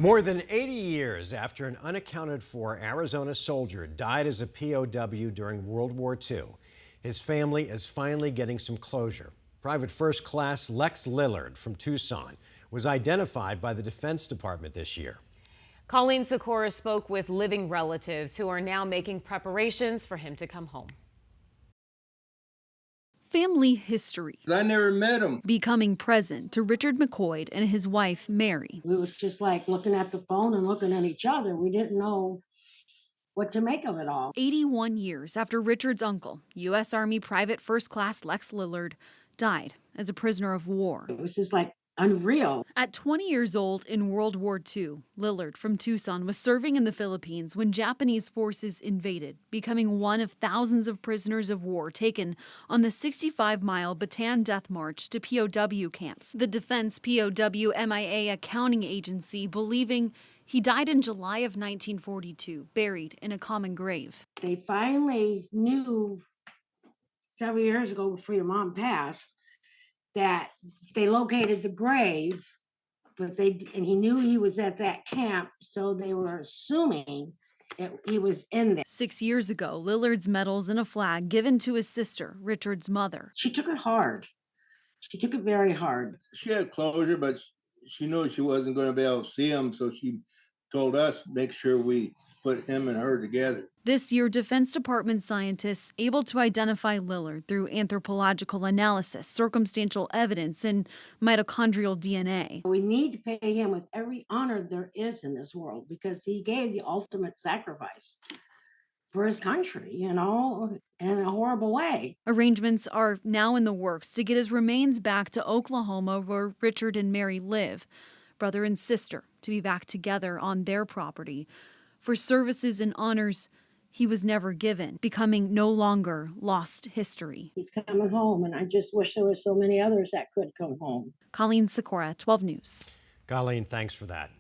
More than 80 years after an unaccounted for Arizona soldier died as a POW during World War II, his family is finally getting some closure. Private First Class Lex Lillard from Tucson was identified by the Defense Department this year. Colleen Sikora spoke with living relatives who are now making preparations for him to come home. Family history. I never met him. Becoming present to Richard McCoy and his wife, Mary. We was just like looking at the phone and looking at each other. We didn't know what to make of it all. 81 years after Richard's uncle, U.S. Army Private First Class Lex Lillard, died as a prisoner of war. It was just like unreal. At 20 years old in World War II, Lillard from Tucson was serving in the Philippines when Japanese forces invaded, becoming one of thousands of prisoners of war taken on the 65-mile Bataan Death March to POW camps. The Defense POW MIA accounting agency believing he died in July of 1942, buried in a common grave. They finally knew several years ago, before your mom passed, that they located the grave, and he knew he was at that camp, so they were assuming he was in there. 6 years ago, Lillard's medals and a flag given to his sister, Richard's mother. She took it hard. She took it very hard. She had closure, but she knew she wasn't going to be able to see him, so she told us make sure we put him and her together. This year, Defense Department scientists able to identify Lillard through anthropological analysis, circumstantial evidence, and mitochondrial DNA. We need to pay him with every honor there is in this world because he gave the ultimate sacrifice for his country, in a horrible way. Arrangements are now in the works to get his remains back to Oklahoma, where Richard and Mary live, brother and sister, to be back together on their property for services and honors he was never given, becoming no longer lost history. He's coming home, and I just wish there were so many others that could come home. Colleen Sikora, 12 News. Colleen, thanks for that.